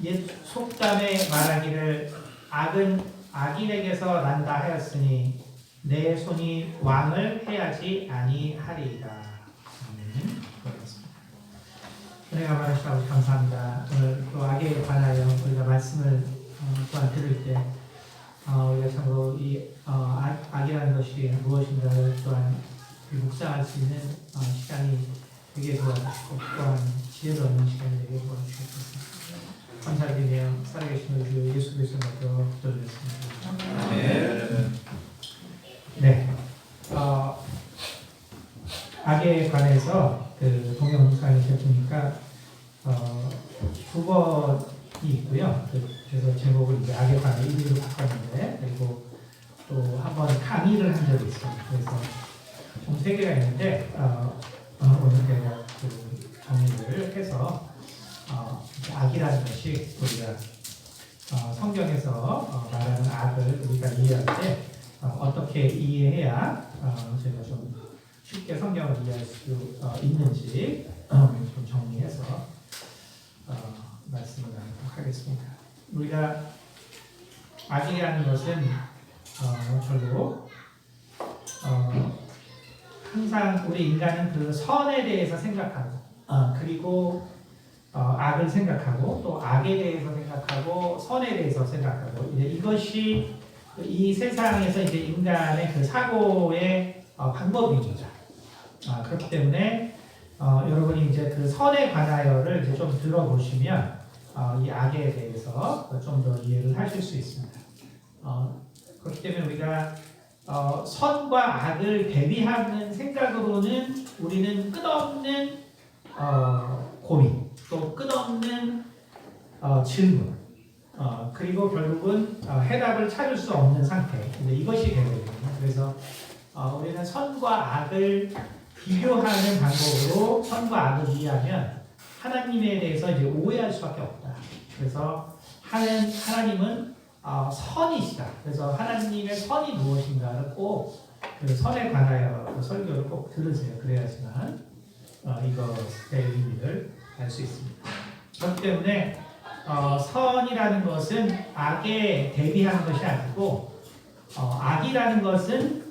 옛 속담에 말하기를 악은 악인에게서 난다 하였으니 내 손이 왕을 해야지 아니하리이다. 아멘. 그렇습니다. 은혜가 많으시다 아버지 감사합니다. 오늘 또 악에 관하여 우리가 말씀을 또한 들을 때 우리가 참으로 이 악이라는 것이 무엇인가를 또한 묵상할 수 있는 시간이 되게 도와주시고 또한 지혜를 얻는 시간이 되게 도와주시옵소서. 감사드리며 살아계신 우리 주 예수 그리스도로 기도드렸습니다. 네. 악에 관해서 그 동영상을 보니까 두 번이 있고요. 그래서 제목을 이제 악에 관해 1위로 바꿨는데 그리고 또 한 번 강의를 한 적이 있어요. 그래서 총 3개가 있는데 오늘 제가 그 정리를 해서 악이라는 것이 우리가 성경에서 말하는 악을 우리가 이해할 때 어떻게 이해해야 제가 좀 쉽게 성경을 이해할 수 있는지 좀 정리해서 말씀을 나누도록 하겠습니다. 우리가 악이라는 것은 별로 항상 우리 인간은 그 선에 대해서 생각하고 그리고 악을 생각하고 또 악에 대해서 생각하고 선에 대해서 생각하고 이제 이것이 이 세상에서 이제 인간의 그 사고의 방법입니다. 그렇기 때문에 여러분이 이제 그 선에 관하여를 이제 좀 들어보시면 이 악에 대해서 좀 더 이해를 하실 수 있습니다. 그렇기 때문에 우리가 선과 악을 대비하는 생각으로는 우리는 끝없는 고민, 또 끝없는 질문, 그리고 결국은 해답을 찾을 수 없는 상태. 근데 이것이 되거든요. 그래서 우리는 선과 악을 비교하는 방법으로 선과 악을 이해하면 하나님에 대해서 이제 오해할 수밖에 없다. 그래서 하나님은 선이시다. 그래서 하나님의 선이 무엇인가를 꼭 그 선에 관하여 그 설교를 꼭 들으세요. 그래야지만 이것의 의미를 알 수 있습니다. 그렇기 때문에 선이라는 것은 악에 대비하는 것이 아니고 악이라는 것은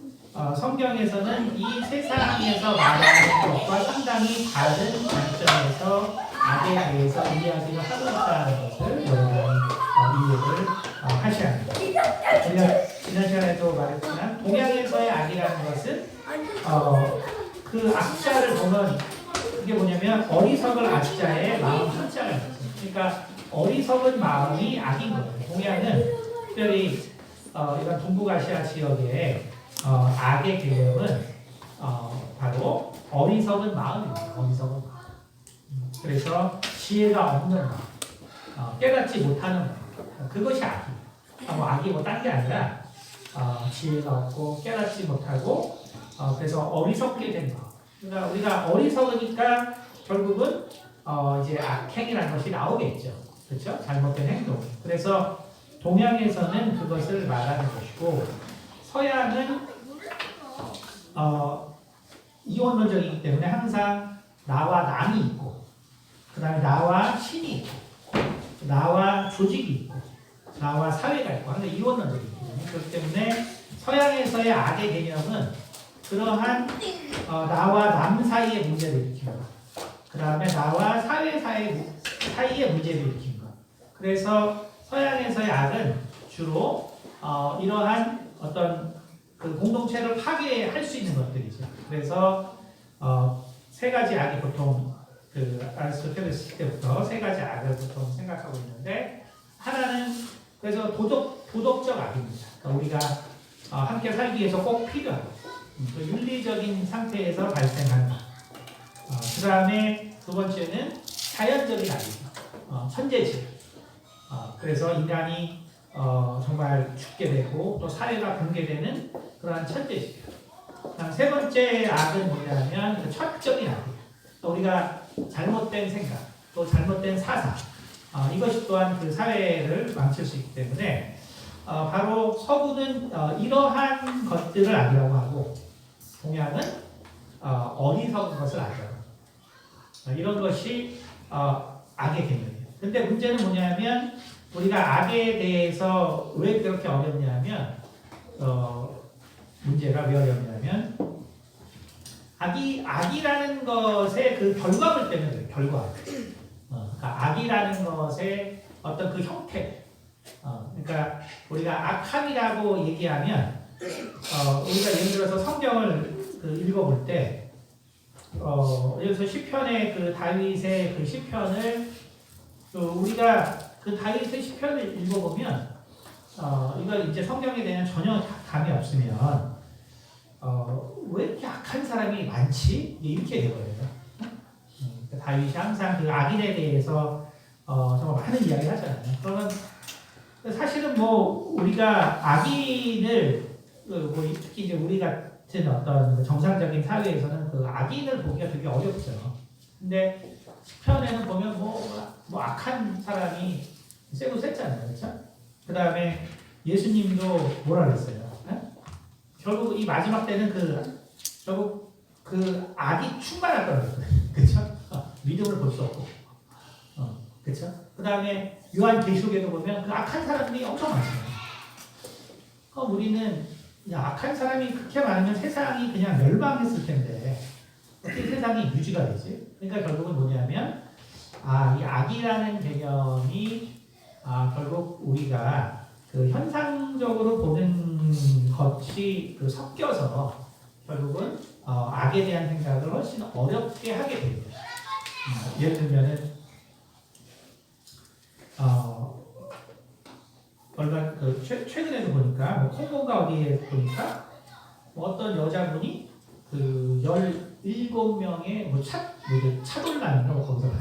성경에서는 이 세상에서 말하는 것과 상당히 다른 관점에서 악에 대해서 이야기를 하고 있다는 것을 여러분이 이해를 하셔야 합니다. 우리가 지난 시간에도 말했지만 동양에서의 악이라는 것은 그 악자를 보면 그게 뭐냐면 어리석을 악자의 마음 한자가 있습니다. 그러니까 어리석은 마음이 악인 거예요. 동양은 특별히 이런 동북아시아 지역의 악의 개념은 바로 어리석은 마음입니다. 어리석은 마음. 그래서 지혜가 없는 마음, 깨닫지 못하는 마음, 그것이 악이에요. 악이 뭐 딴 게 아니라 지혜가 없고 깨닫지 못하고 그래서 어리석게 된 마음. 그러니까 우리가 어리석으니까 결국은 이제 악행이라는 것이 나오겠죠. 그렇죠? 잘못된 행동. 그래서 동양에서는 그것을 말하는 것이고 서양은 이원론적이기 때문에 항상 나와 남이 있고 그 다음에 나와 신이 있고 나와 조직이 있고 나와 사회가 있고 항상 이원론적이기 때문에 그렇기 때문에 서양에서의 악의 개념은 그러한 나와 남 사이의 문제를 일으키는 것, 그 다음에 나와 사회 사이의 문제를 일으키는 것. 그래서 서양에서의 악은 주로 이러한 어떤 그 공동체를 파괴할 수 있는 것들이죠. 그래서 세 가지 악이 보통 그 아리스토텔레스 때부터 세 가지 악을 보통 생각하고 있는데 하나는 그래서 도덕적 악입니다. 그러니까 우리가 함께 살기 위해서 꼭 필요한 그 윤리적인 상태에서 발생하는 것. 그 다음에 두 번째는 자연적인 악이죠. 천재질. 그래서 인간이 정말 죽게 되고 또 사회가 붕괴되는 그러한 천재질. 세 번째 악은 뭐냐면 그 철학적인 악이에요. 우리가 잘못된 생각, 또 잘못된 사상, 이것이 또한 그 사회를 망칠 수 있기 때문에 바로 서구는 이러한 것들을 악이라고 하고 동양은 어리석은 것을 악이라고 합니다. 이런 것이 악의 개념이에요. 근데 문제는 뭐냐면 우리가 악에 대해서 왜 그렇게 어렵냐면 문제가 왜 어렵냐면 악이라는 것의 그 결과물 때문에 그래요. 결과. 그러니까 악이라는 것의 어떤 그 형태. 그러니까 우리가 악함이라고 얘기하면 우리가 예를 들어서 성경을 읽어볼 때 예를 들어서 시편의 그 다윗의 그 시편을 우리가 그 다윗의 시편을 읽어보면 이걸 이제 성경에 대한 전혀 감이 없으면 왜 이렇게 악한 사람이 많지? 이렇게 되거든요. 그러니까 다윗이 항상 그 악인에 대해서 정말 많은 이야기를 하잖아요. 그러면 사실은 뭐 우리가 악인을 뭐 특히 이제 우리 같은 어떤 정상적인 사회에서는 그 악인을 보기가 되게 어렵죠. 근데 시편에는 보면 뭐 악한 사람이 세고 셌잖아요, 그렇죠? 그 다음에 예수님도 뭐라 그랬어요? 네? 결국 이 마지막 때는 결국 그 악이 충만할 거라고 그랬어요, 그렇죠? 믿음을 볼 수 없고, 그렇죠? 그 다음에 요한 계시록에도 보면 그 악한 사람들이 엄청 많잖아요. 우리는 악한 사람이 그렇게 많으면 세상이 그냥 멸망했을 텐데 어떻게 세상이 유지가 되지? 그러니까 결국은 뭐냐면 이 악이라는 개념이 결국 우리가 그 현상적으로 보는 것이 섞여서 결국은 악에 대한 생각을 훨씬 어렵게 하게 됩니다. 예를 들면은 얼마 최근에도 보니까 콩고가 어디에 보니까 어떤 여자분이 그 17명의 차돌남인가 거기서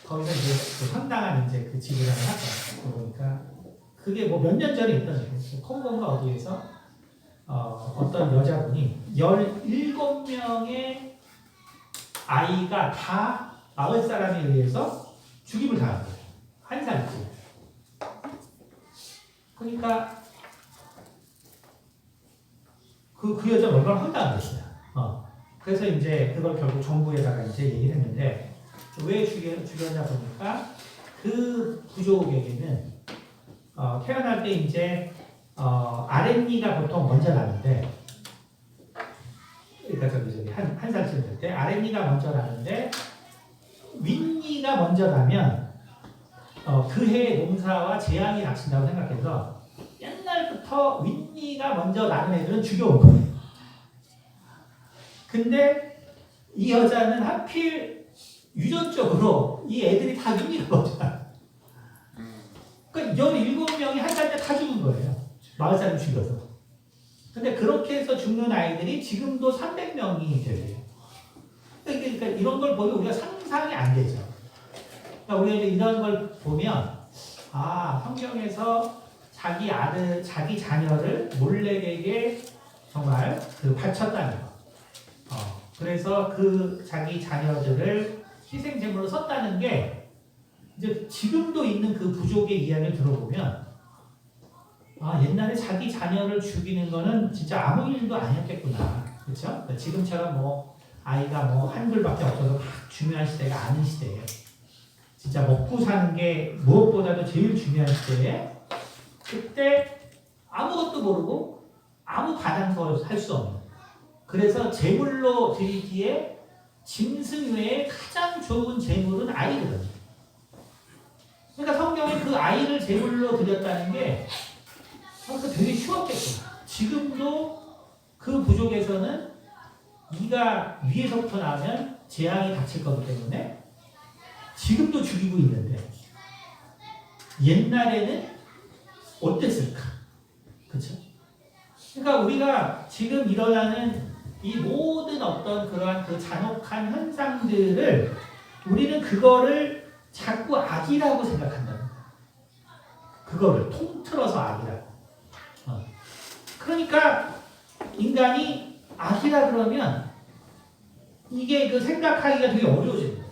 거기서 이제 상당한 이제 그 지배를 하죠. 보니까 그게 뭐 몇 년 전에 있던 일이에요. 콩고가 어디에서 어떤 여자분이 17명의 아이가 다 마을 사람에 의해서 죽임을 당한 거예요. 한 살씩. 그러니까 그 여자가 얼마나 황당하겠어요. 그래서 이제 그걸 결국 정부에다가 이제 얘기를 했는데 왜 죽였냐 보니까 그 부족에게는 태어날 때 이제 아랫니가 보통 먼저 나는데 그러니까 저기 한 살쯤 될 때 아랫니가 먼저 나는데 윗니가 먼저 나면 그 해의 농사와 재앙이 닥친다고 생각해서 옛날부터 윗니가 먼저 나는 애들은 죽여온 거예요. 근데 이 여자는 하필 유전적으로 이 애들이 다 윗니가 먼저 나요. 그러니까 17명이 한 살 때 다 죽은 거예요. 마을 사람 죽여서. 근데 그렇게 해서 죽는 아이들이 지금도 300명이 되래요. 그러니까 이런 걸 보면 우리가 상상이 안 되죠. 그러니까 우리가 이제 이런 걸 보면 성경에서 자기 아들, 자기 자녀를 몰래에게 정말 바쳤다는 거. 그래서 그 자기 자녀들을 희생제물로 썼다는 게 이제 지금도 있는 그 부족의 이야기를 들어보면 옛날에 자기 자녀를 죽이는 거는 진짜 아무 일도 아니었겠구나. 그렇죠? 그러니까 지금처럼 아이가 한둘밖에 없어서 막 중요한 시대가 아닌 시대에 진짜 먹고 사는 게 무엇보다도 제일 중요한 시대에 그때 아무것도 모르고 아무 가장서 할 수 없는 그래서 제물로 드리기에 짐승 외에 가장 좋은 제물은 아이거든요. 그러니까 성경에 그 아이를 제물로 드렸다는 게 되게 쉬웠겠구나. 지금도 그 부족에서는 이가 위에서부터 나면 재앙이 닥칠 거기 때문에 지금도 죽이고 있는데 옛날에는 어땠을까? 그렇죠? 그러니까 우리가 지금 일어나는 이 모든 어떤 그러한 그 잔혹한 현상들을 우리는 그거를 자꾸 악이라고 생각한다는 거예요. 그거를 통틀어서 악이라고. 그러니까 인간이 악이라 그러면 이게 그 생각하기가 되게 어려워지는 거예요.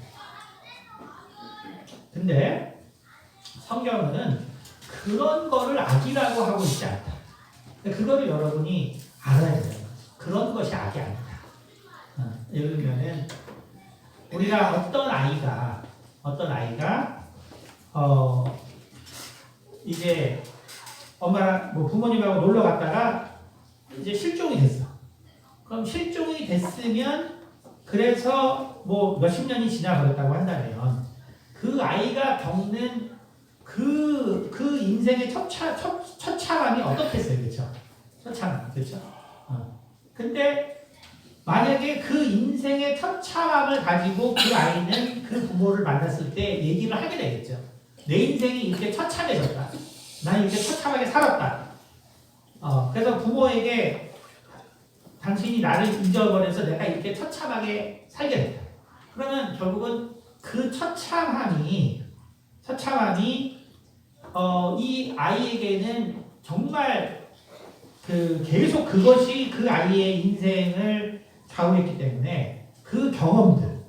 근데 성경은 그런 거를 악이라고 하고 있지 않다. 그거를 여러분이 알아야 돼요. 그런 것이 악이 아니다. 예를 들면은 우리가 어떤 아이가 이제 엄마랑 뭐 부모님하고 놀러 갔다가 이제 실종이 됐어. 그럼 실종이 됐으면 그래서 뭐 몇십 년이 지나버렸다고 한다면 그 아이가 겪는 그 인생의 처참함이 어떻겠어요, 그렇죠? 처참함, 그렇죠? 근데 만약에 그 인생의 처참함을 가지고 그 아이는 그 부모를 만났을 때 얘기를 하게 되겠죠. 내 인생이 이렇게 처참해졌다. 난 이렇게 처참하게 살았다. 그래서 부모에게 당신이 나를 잊어버려서 내가 이렇게 처참하게 살게 됐다. 그러면 결국은 그 처참함이 이 아이에게는 정말 계속 그것이 그 아이의 인생을 좌우했기 때문에 그 경험들,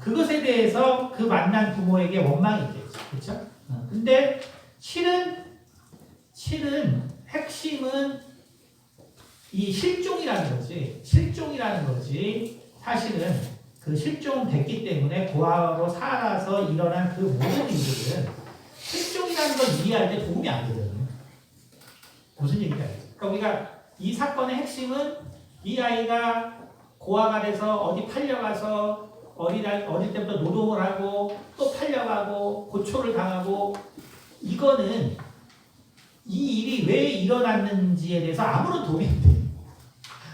그것에 대해서 그 만난 부모에게 원망이 있겠죠. 그렇죠? 근데 실은 핵심은 이 실종이라는 거지. 사실은 그 실종됐기 때문에 고아로 살아서 일어난 그 모든 일들은 실종이라는 걸 이해할 때 도움이 안 되거든요. 무슨 얘기인지 알죠? 그러니까 우리가 이 사건의 핵심은 이 아이가 고아가 돼서 어디 팔려가서 어릴 때부터 노동을 하고 또 팔려가고 고초를 당하고 이거는 이 일이 왜 일어났는지에 대해서 아무런 도움이 안 돼요.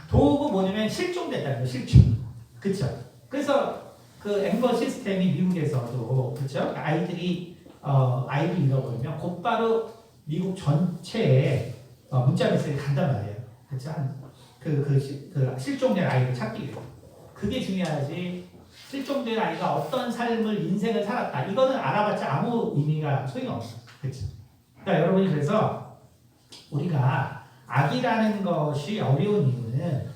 도움은 뭐냐면 실종됐다는 거예요. 실종. 그렇죠? 그래서 그 엠버 시스템이 미국에서도 그렇죠? 아이들이 잃어버리면 곧바로 미국 전체에 문자 메시지 간단 말이에요. 그렇죠? 그 실종된 아이를 찾기 위해. 그게 중요하지. 실종된 아이가 어떤 삶을 인생을 살았다. 이거는 알아봤자 아무 의미가 소용이 없어요. 그렇죠? 그러니까 여러분이 그래서 우리가 악이라는 것이 어려운 이유는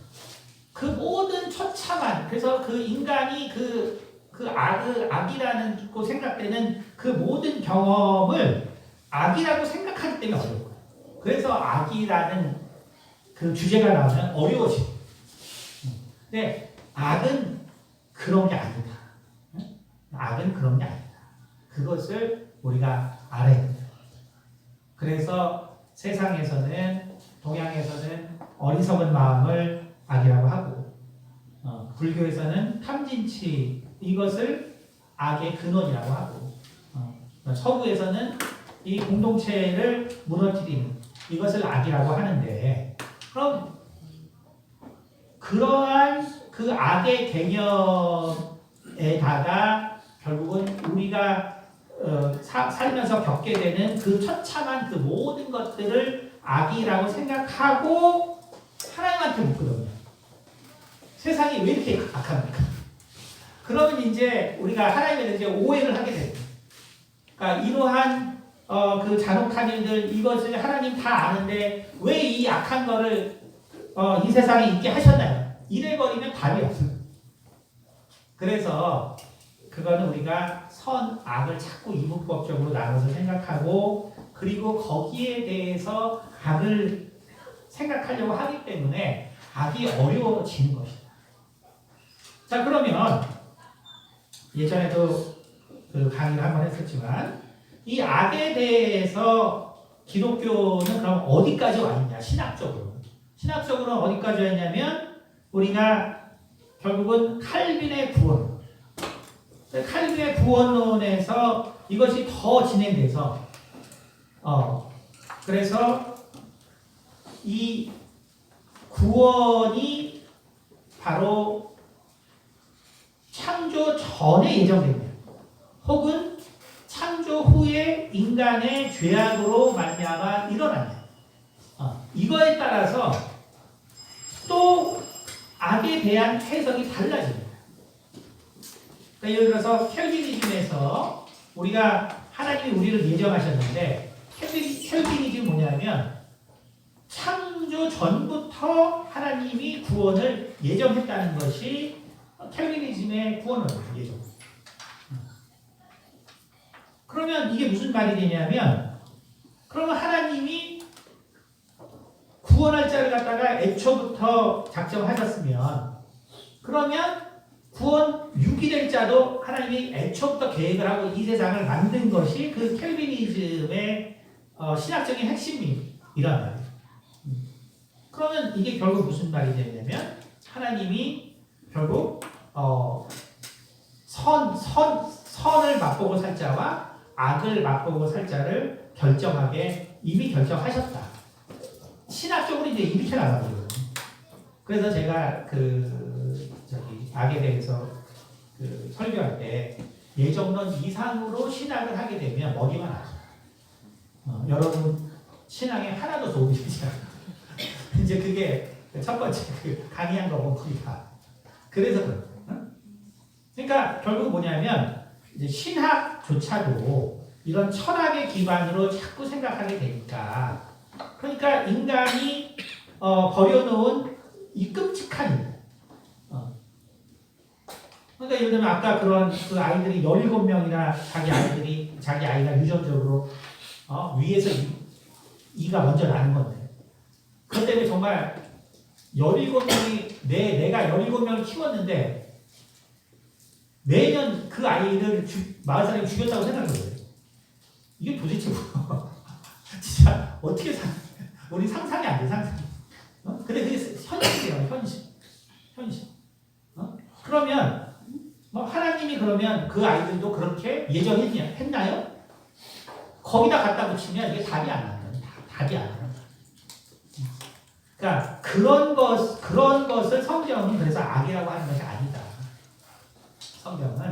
그 모든 처참한 그래서 그 인간이 악이라는 거 생각되는 그 모든 경험을 악이라고 생각하기 때문에 어려운 거예요. 그래서 악이라는 그 주제가 나오면 어려워지고. 근데 악은 그런 게 아니다. 악은 그런 게 아니다. 그것을 우리가 알아야 된다. 그래서 세상에서는 동양에서는 어리석은 마음을 악이라고 하고 불교에서는 탐진치 이것을 악의 근원이라고 하고 서구에서는 이 공동체를 무너뜨리는 이것을 악이라고 하는데 그럼 그러한 그 악의 개념에다가 결국은 우리가 살면서 겪게 되는 그 처참한 그 모든 것들을 악이라고 생각하고 하나님한테 묻거든요. 세상이 왜 이렇게 악합니까? 그러면 이제 우리가 하나님에 대해 오해를 하게 됩니다. 그러니까 이러한 그 잔혹한 일들 이것을 하나님 다 아는데 왜 이 악한 거를 이 세상에 있게 하셨나요? 이래버리면 답이 없습니다. 그래서 그거는 우리가 선, 악을 자꾸 이분법적으로 나눠서 생각하고 그리고 거기에 대해서 악을 생각하려고 하기 때문에 악이 어려워지는 것이다. 자 그러면 예전에도 그 강의를 한번 했었지만 이 악에 대해서 기독교는 그럼 어디까지 와 있냐 신학적으로는 어디까지 와 있냐면 우리가 결국은 칼빈의 구원론에서 이것이 더 진행돼서 그래서 이 구원이 바로 창조 전에 예정됩니다. 혹은 창조 후에 인간의 죄악으로 말미암아 일어납니다. 이거에 따라서 또 악에 대한 해석이 달라집니다. 그러니까 예를 들어서 켈비니즘에서 우리가 하나님이 우리를 예정하셨는데 켈비니즘이 뭐냐면 창조 전부터 하나님이 구원을 예정했다는 것이 켈비니즘의 구원론이에요. 예정. 그러면 이게 무슨 말이 되냐면 그러면 하나님이 구원할 자를 갖다가 애초부터 작정하셨으면 그러면 구원 유기될 자도 하나님이 애초부터 계획을 하고 이 세상을 만든 것이 그 켈비니즘의 신학적인 핵심이란 말이에요. 그러면 이게 결국 무슨 말이 되냐면 하나님이 결국 선을 맛보고 살 자와 악을 맛보고 살 자를 결정하게 이미 결정하셨다. 신학적으로 이제 이렇게 나가거든요. 그래서 제가 악에 대해서 설교할 때 예정론 이상으로 신학을 하게 되면 먹이만 하죠. 여러분 신앙에 하나도 도움이 되지 않아요. 이제 그게 첫 번째 강의한 거 보니까 그래서 그렇죠. 그러니까 결국 뭐냐면 이제 신학조차도 이런 철학의 기반으로 자꾸 생각하게 되니까 그러니까 인간이 버려놓은 이 끔찍한 일. 그러니까 예를 들면 아까 그런 그 아이들이 17명이나 자기 아이가 유전적으로 위에서 이가 먼저 나는 건데 그것 때문에 정말 17명이 내가 17명을 키웠는데 매년 그 아이를 마을 사람이 죽였다고 생각해 보세요. 이게 도대체 뭐 진짜 어떻게 우리 상상이 안 돼, 상상. 근데 그게 현실이에요, 현실. 그러면 하나님이 그러면 그 아이들도 그렇게 예정했나요? 거기다 갖다 붙이면 이게 답이 안 나요. 답이 안 나요. 그러니까 그런 것을 성경은 그래서 악이라고 하는 것이 아니다. 성경은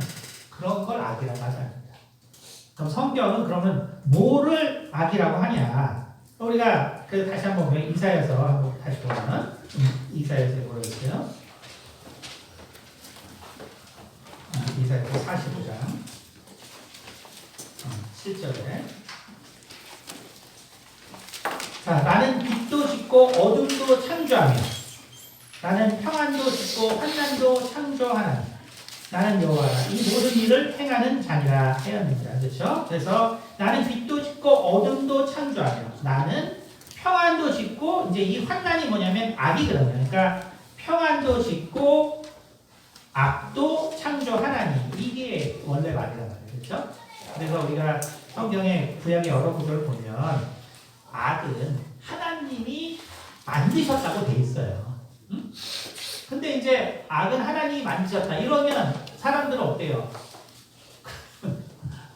그런 걸 악이라고 하지 않는다. 그럼 성경은 그러면 뭐를 악이라고 하냐? 우리가 다시 한번 보면 이사야서 한번 다시 보면 이사야서 보여주세요. 이사야서 45장 7절에 자, 나는 빛도 짓고 어둠도 창조하며 나는 평안도 짓고 환난도 창조하나니 나는 여호와라 이 모든 일을 행하는 자니라 하였느니라. 그렇죠? 그래서 나는 빛도 짓고 어둠도 창조하며 나는 평안도 짓고 이제 이 환난이 뭐냐면 악이거든요. 그러니까 평안도 짓고 악도 창조하나니 이게 원래 말이란 말이에요. 그렇죠? 그래서 우리가 성경의 구약의 여러 구절을 보면 악은 하나님이 만드셨다고 돼 있어요. 응? 근데 이제 악은 하나님이 만드셨다. 이러면 사람들은 어때요?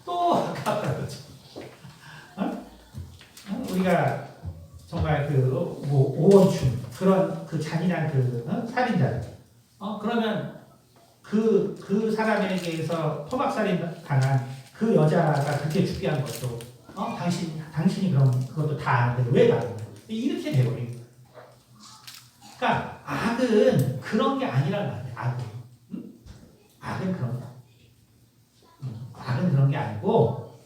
또 아까 그러죠. 우리가 정말 오원춘 그런 잔인한 살인자들. 그러면 그 사람에게서 토막살인 당한 그 여자가 그렇게 죽게 한 것도 당신이 그럼 그것도 다 아는데 왜 나는 거야? 이렇게 돼버리는 거예요. 그러니까 악은 그런 게 아니란 말이에요. 악은. 응? 악은 그런 거. 악은 그런 게 아니고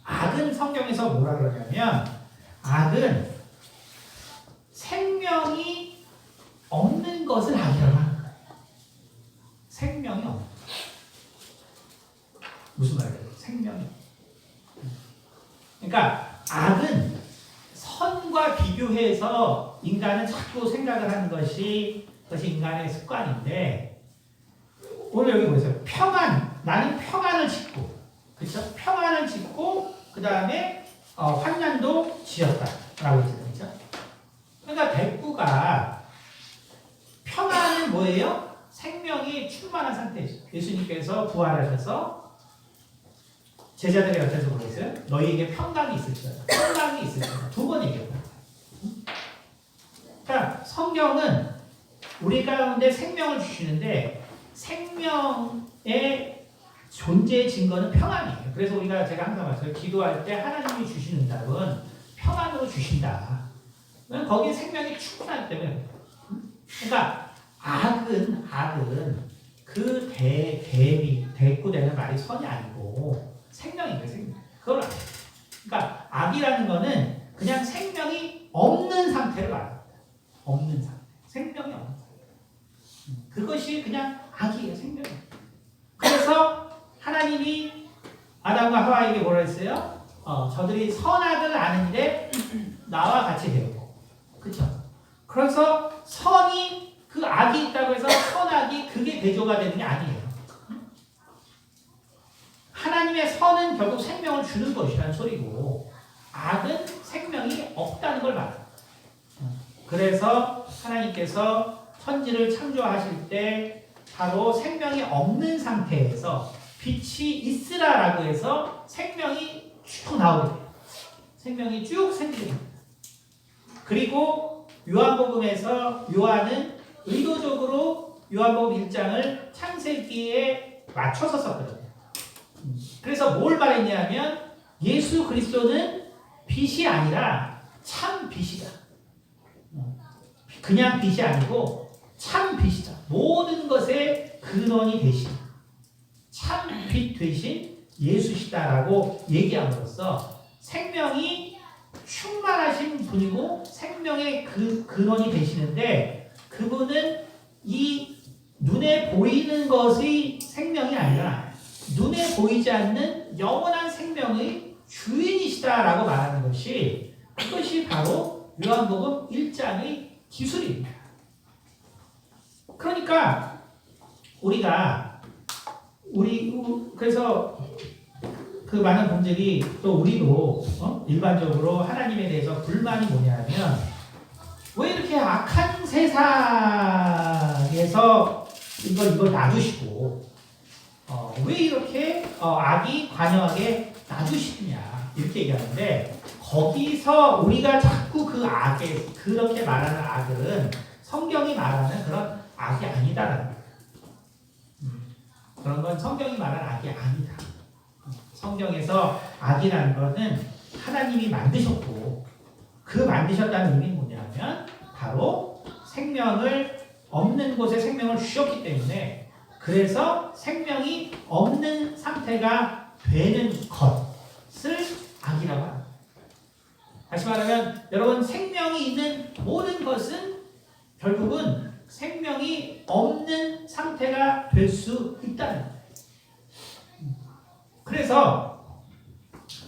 악은 성경에서 뭐라 그러냐면 악은 생명이 없는 것을 악이라고 하는 거예요. 생명이 없는 거. 무슨 말이에요? 생명이. 그러니까 악은 선과 비교해서 인간은 자꾸 생각을 하는 것이 인간의 습관인데 오늘 여기 보세요. 나는 평안을 짓고 그렇죠? 평안을 짓고 그 다음에 환난도 지었다라고 했잖아요. 그렇죠? 그러니까 백부가 평안은 뭐예요? 생명이 충만한 상태죠. 예수님께서 부활하셔서 제자들의 곁에서 보냈어요. 너희에게 평강이 있을 거다. 평강이 있을 거다. 두 번 얘기했어요. 그러니까 성경은 우리 가운데 생명을 주시는데 생명의 존재 증거는 평안이에요. 그래서 제가 항상 말씀드려요. 기도할 때 하나님이 주시는 답은 평안으로 주신다. 거기에 생명이 충분하기 때문에. 그러니까 악은 그 대꾸되는 말이 선이 아니고 생명인 거예요. 생명. 그걸 알아요. 그러니까 악이라는 거는 그냥 생명이 없는 상태를 말합니다. 없는 상태. 생명이 없는 상태. 그것이 그냥 악이에요. 생명이. 그래서 하나님이 아담과 하와에게 뭐라 했어요? 저들이 선악을 아는데 나와 같이 되고. 그렇죠? 그래서 선이 그 악이 있다고 해서 선악이 그게 대조가 되는 게 아니에요. 하나님의 선은 결국 생명을 주는 것이라는 소리고 악은 생명이 없다는 걸 말해요. 그래서 하나님께서 천지를 창조하실 때 바로 생명이 없는 상태에서 빛이 있으라라고 해서 생명이 쭉 나오게 돼요. 생명이 쭉 생기게 됩니다. 그리고 요한복음에서 요한은 의도적으로 요한복음 1장을 창세기에 맞춰서 썼거든요. 그래서 뭘 말했냐면 예수 그리스도는 빛이 아니라 참 빛이다. 그냥 빛이 아니고 참 빛이다. 모든 것의 근원이 되신 참 빛 되신 예수시다라고 얘기함으로써 생명이 충만하신 분이고 생명의 그 근원이 되시는데 그분은 이 눈에 보이는 것의 생명이 아니라 눈에 보이지 않는 영원한 생명의 주인이시다라고 말하는 것이 그것이 바로 요한복음 1장의 기술입니다. 그러니까 그래서 그 많은 분들이 또 우리도 일반적으로 하나님에 대해서 불만이 뭐냐면 왜 이렇게 악한 세상에서 이걸 놔두시고 왜 이렇게 악이 관영하게 놔두시느냐 이렇게 얘기하는데 거기서 우리가 자꾸 그 악에 그렇게 말하는 악은 성경이 말하는 그런 악이 아니다라는 거예요. 그런 건 성경이 말하는 악이 아니다. 성경에서 악이라는 것은 하나님이 만드셨고 그 만드셨다는 의미는 뭐냐면 바로 생명을 없는 곳에 생명을 주셨기 때문에 그래서 생명이 없는 상태가 되는 것을 악이라고 합니다. 다시 말하면 여러분 생명이 있는 모든 것은 결국은 생명이 없는 상태가 될 수 있다는 거예요. 그래서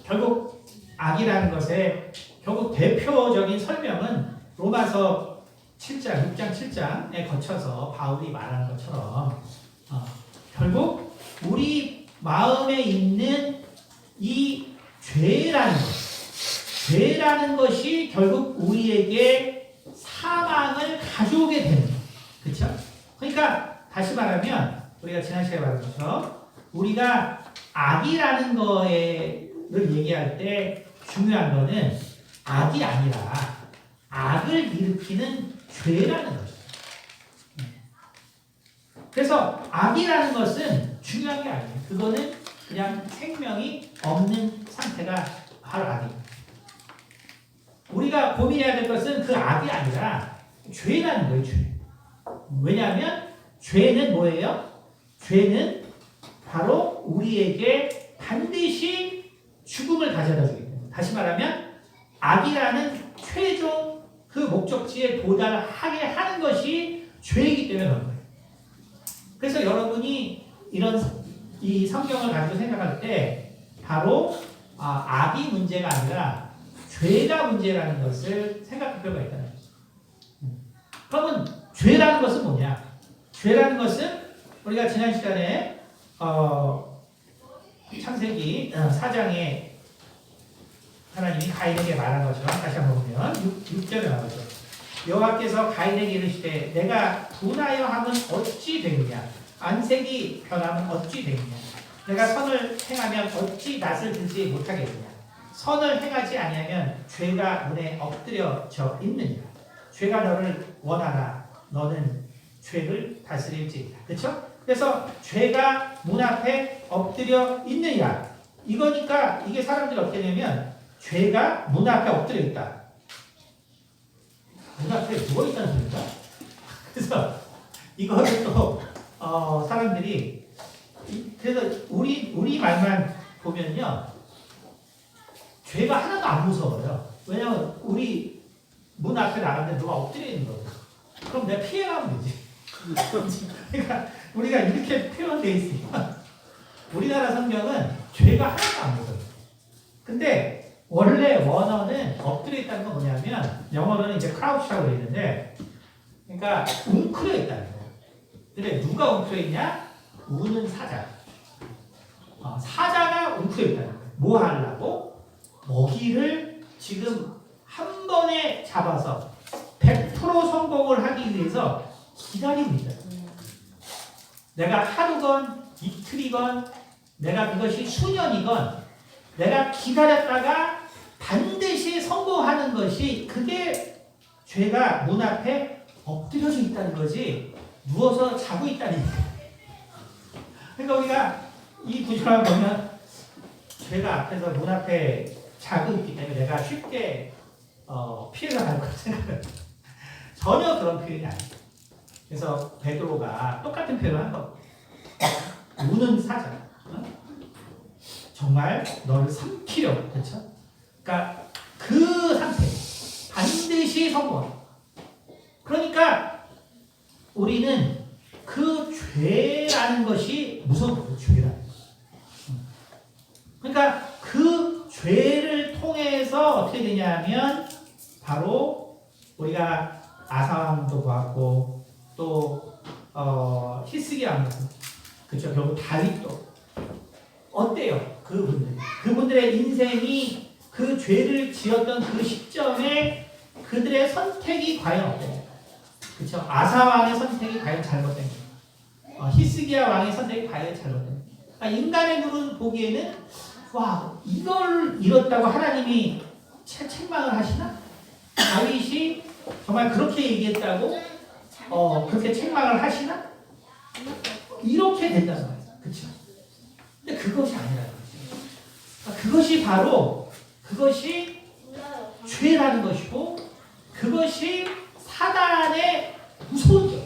결국 악이라는 것의 결국 대표적인 설명은 로마서 7장, 6장, 7장에 거쳐서 바울이 말하는 것처럼 결국 우리 마음에 있는 이 죄라는 것이 결국 우리에게 사망을 가져오게 되는 거예요. 그렇죠? 그러니까 다시 말하면 우리가 지난 시간에 말한 것처럼 우리가 악이라는 거를 얘기할 때 중요한 거는 악이 아니라 악을 일으키는 죄라는 거죠. 그래서 악이라는 것은 중요한 게 아니에요. 그거는 그냥 생명이 없는 상태가 바로 악입니다. 우리가 고민해야 될 것은 그 악이 아니라 죄라는 거예요. 죄. 왜냐하면 죄는 뭐예요? 죄는 바로 우리에게 반드시 죽음을 가져다 주기 때문에 다시 말하면 악이라는 최종 그 목적지에 도달하게 하는 것이 죄이기 때문에 그런 거예요. 그래서 여러분이 이 성경을 가지고 생각할 때 바로 악이 문제가 아니라 죄가 문제라는 것을 생각할 필요가 있다는 거죠. 그러면 죄라는 것은 뭐냐? 죄라는 것은 우리가 지난 시간에 창세기 4장에 하나님이 가인에게 말한 것처럼 다시 한번 보면 6절에 나오죠. 여호와께서 가인에게 이르시되 내가 분하여 하면 어찌 되느냐 안색이 변하면 어찌 되느냐 내가 선을 행하면 어찌 낯을 들지 못하겠느냐 선을 행하지 아니하면 죄가 문에 엎드려져 있느냐 죄가 너를 원하나 너는 죄를 다스릴지이다. 그렇죠? 그래서 죄가 문 앞에 엎드려 있느냐 이거니까 이게 사람들이 어떻게 되면 죄가 문 앞에 엎드려 있다. 문 앞에 누워 있다는 소리인가? 그래서 이거를 또 사람들이 그래서 우리 말만 보면요 죄가 하나도 안 무서워요. 왜냐면 우리 문 앞에 나갔는데 누가 엎드려 있는 거예요. 그럼 내가 피해가면 되지. 그러니까 우리가 이렇게 표현되어 있으니까 우리나라 성경은 죄가 하나도 안 무서워요. 근데 원래 원어는 엎드려 있다는 건 뭐냐면 영어로는 이제 크라우치라고 되어 있는데 그러니까 웅크려 있다는 거예요. 근데 누가 웅크려 있냐? 우는 사자. 사자가 웅크려 있다는 거예요. 뭐 하려고? 먹이를 지금 한 번에 잡아서 100% 성공을 하기 위해서 기다리고 있다. 내가 하루건 이틀이건 내가 그것이 수년이건 내가 기다렸다가 반드시 성공하는 것이 그게 죄가 문 앞에 엎드려져 있다는 거지 누워서 자고 있다는 거예요. 그러니까 우리가 이 구절을 보면 죄가 앞에서 문 앞에 자고 있기 때문에 내가 쉽게 피해가 갈 거라 생각해요. 전혀 그런 표현이 아니에요. 그래서 베드로가 똑같은 표현을 한 거. 우는 사자. 정말 너를 삼키려고. 그렇죠? 그러니까 그 상태. 반드시 성공. 그러니까 우리는 그 죄라는 것이 무서운 거예요. 죄라는 거. 그러니까 그 죄를 통해서 어떻게 되냐면 바로 우리가 아사왕도 보았고 또 히스기야 왕도 그렇죠. 결국 다윗도 어때요? 그분들의 인생이 그 죄를 지었던 그 시점에 그들의 선택이 과연 어때요? 그렇죠. 아사 왕의 선택이 과연 잘못된 거예요. 히스기야 왕의 선택이 과연 잘못된 거예요. 그러니까 인간의 눈은 보기에는 와 이걸 잃었다고 하나님이 책망을 하시나? 다윗이 정말 그렇게 얘기했다고 그렇게 책망을 하시나? 이렇게 된다는 거예요. 그렇죠? 근데 그것이 아니라는 거죠. 그것이 바로 그것이 죄라는 것이고 그것이 사단의 무서운 점.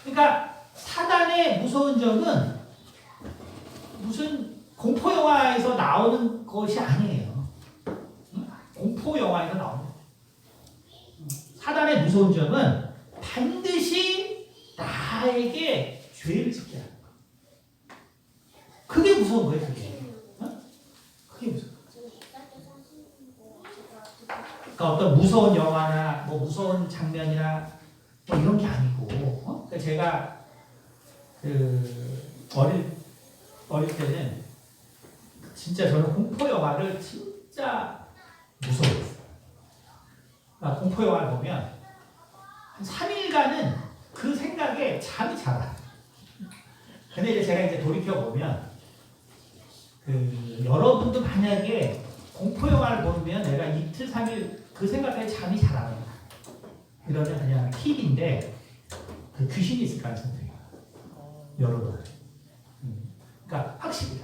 그러니까 사단의 무서운 점은 무슨 공포 영화에서 나오는 것이 아니에요. 공포 영화에서 나오는 거예요. 사단의 무서운 점은 반드시 나에게 죄를 짓게 하는 거예요. 그게 무서운 거예요, 그게. 그게 무서운 거예요. 그러니까 어떤 무서운 영화나 뭐 무서운 장면이나 뭐 이런 게 아니고, 그러니까 제가 어릴 때는 진짜 저는 공포 영화를 진짜 무서워했어요. 그러니까 공포 영화를 보면 한 3일간은 그 생각에 잠이 잘 안 와요. 근데 이제 제가 이제 돌이켜 보면 여러분도 만약에 공포 영화를 보면 내가 이틀 3일 그 생각에 잠이 잘 안 와요. 이러면 그냥 팁인데 그 귀신이 있을 가능성이 돼요. 여러분. 그러니까 확실히.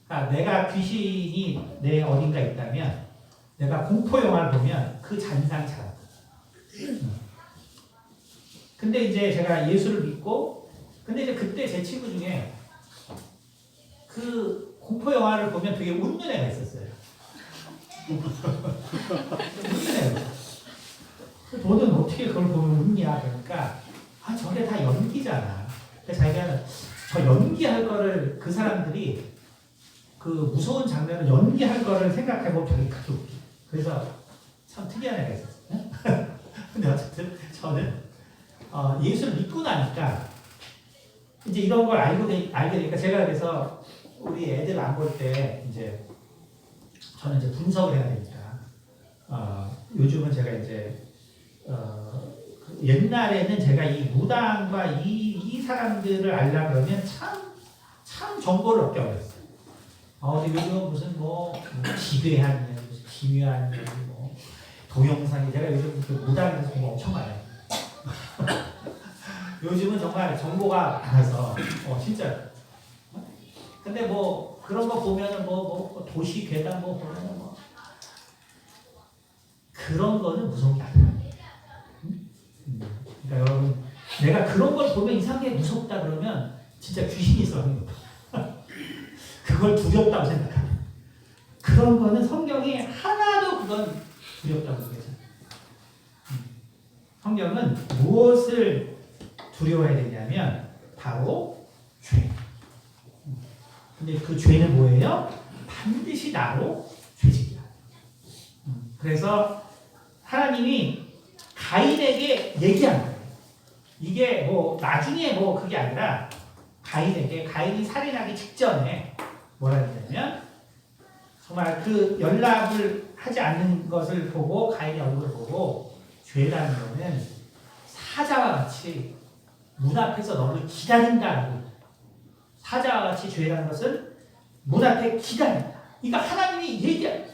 그러니까 내가 귀신이 내 어딘가 있다면 내가 공포 영화를 보면 그 잔상이 잘 안 와요. 근데 이제 제가 예수를 믿고 근데 이제 그때 제 친구 중에 그 공포 영화를 보면 되게 웃는 애가 있었어요. 웃는 애가. 너는 어떻게 그걸 보면 웃냐? 그러니까 저게 다 연기잖아. 그래서 자기가 저 연기할 거를 그 사람들이 그 무서운 장면을 연기할 거를 생각해보면 되게 크게 웃겨. 그래서 참 특이한 애가 있었어요. 근데 어쨌든 저는 예수를 믿고 나니까 이제 이런 걸 알게 되니까 제가 그래서 우리 애들 안 볼 때 이제 저는 이제 분석을 해야 되니까 요즘은 제가 이제 옛날에는 제가 이 무당과 이 사람들을 알려 그러면 참 정보를 얻기 어렸어요. 근데 요즘 무슨 뭐 기괴한 무슨 기묘한 뭐 동영상이 제가 요즘 그 무당에서 정보 엄청 많아요. 요즘은 정말 정보가 많아서 진짜. 근데 뭐 그런 거 보면은 뭐 도시 괴담 뭐 보면은 뭐 그런 거는 무서운 게 아니야. 그러니까 여러분 내가 그런 걸 보면 이상하게 무섭다 그러면 진짜 귀신이 있어 하는 거야. 그걸 두렵다고 생각하면 그런 거는 성경에 하나도 그건 두렵다고 얘기하잖아요. 성경은 무엇을 두려워해야 되냐면 바로 죄. 근데 그 죄는 뭐예요? 반드시 나로 죄짓기야. 그래서 하나님이 가인에게 얘기한 거예요. 이게 뭐 나중에 뭐 그게 아니라 가인이 살인하기 직전에 뭐라 했냐면 정말 그 연락을 하지 않는 것을 보고 가인의 얼굴을 보고 죄라는 거는 사자와 같이 문 앞에서 너를 기다린다라고. 사자와 같이 죄라는 것은 문 앞에 기다린다. 그러니까 하나님이 얘기해요.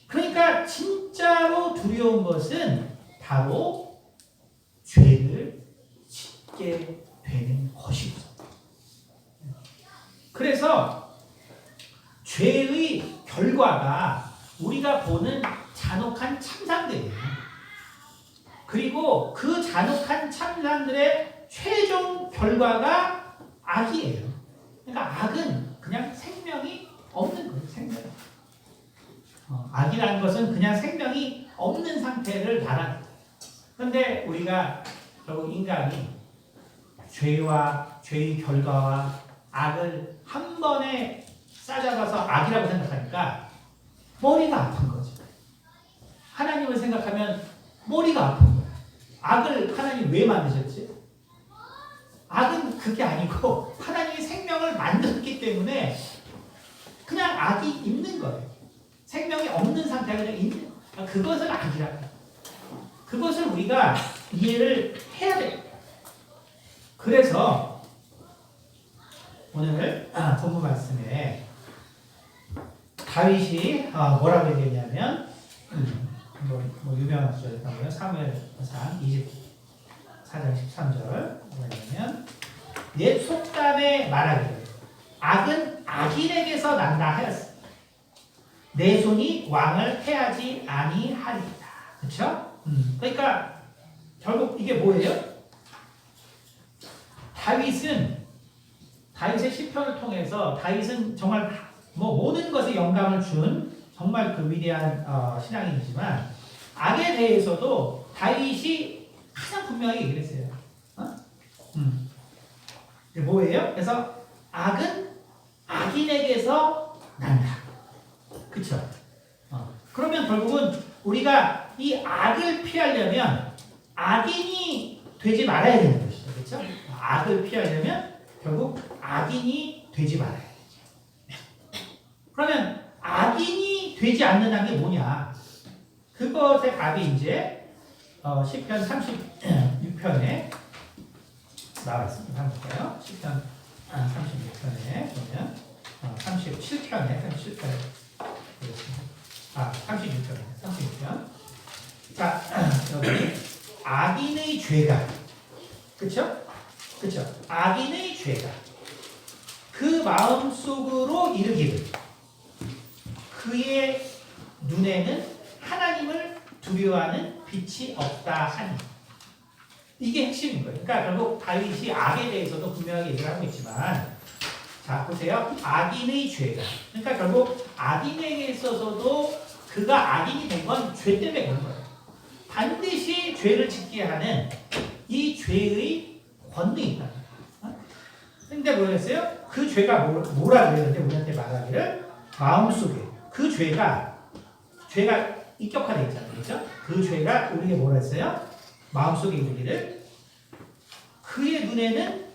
그러니까 진짜로 두려운 것은 바로 죄를 짓게 되는 것이고. 그래서 죄의 결과가 우리가 보는 잔혹한 참상들이에요. 그리고 그 잔혹한 참상들의 최종 결과가 악이에요. 그러니까 악은 그냥 생명이 없는 거예요. 생명. 악이라는 것은 그냥 생명이 없는 상태를 말하는 거예요. 그런데 우리가 결국 인간이 죄와 죄의 결과와 악을 한 번에 싸잡아서 악이라고 생각하니까 머리가 아픈 거죠. 하나님을 생각하면 머리가 아픈 거예요. 악을 하나님 왜 만드셨지? 악은 그게 아니고 하나님이 생명을 만들었기 때문에 그냥 악이 있는 거예요. 생명이 없는 상태가 그냥 있는 거예요. 그것을 악이라고 해요. 그것을 우리가 이해를 해야 돼요. 그래서 오늘 본문 말씀에 다윗이 뭐라고 얘기했냐면 뭐 유명한 구절이라고요. 사무엘상 24장 13절 뭐냐면 옛 속담에 말하기를 악은 악인에게서 난다 하였으니 내 손이 왕을 해하지 아니하리이다. 그렇죠? 그러니까 결국 이게 뭐예요? 다윗의 시편을 통해서 다윗은 정말 뭐 모든 것에 영감을 준 정말 그 위대한 신앙인이지만 악에 대해서도 다윗이 가장 분명히 얘기를 했어요. 이게 뭐예요? 그래서 악은 악인에게서 난다. 그렇죠? 그러면 결국은 우리가 이 악을 피하려면 악인이 되지 말아야 되는 것이죠. 그렇죠? 악을 피하려면 결국 악인이 되지 말아야 되죠. 그러면 악인이 되지 않는다는 게 뭐냐? 그것의 답이 이제 시편 36편에 나와 있습니다. 한번 볼까요? 시편 36편에 보면 37편에 보겠습니다. 36편. 자, 여기 악인의 죄가 그렇죠? 악인의 죄가 그 마음 속으로 이르기를 그의 눈에는 하나님을 두려워하는 빛이 없다 하니 이게 핵심인 거예요. 그러니까 결국 다윗이 악에 대해서도 분명하게 얘기를 하고 있지만 자 보세요. 악인의 죄가 그러니까 결국 악인에게 있어서도 그가 악인이 된 건 죄 때문에 그런 거예요. 반드시 죄를 짓게 하는 이 죄의 권능이 있다. 근데 뭐였어요? 그 죄가 뭐라 그랬는데 우리한테 말하기를 마음속에 그 죄가 인격화되어 있잖아요. 그렇죠? 그 죄가 우리에게 뭐라 했어요? 마음속에 이르기를 그의 눈에는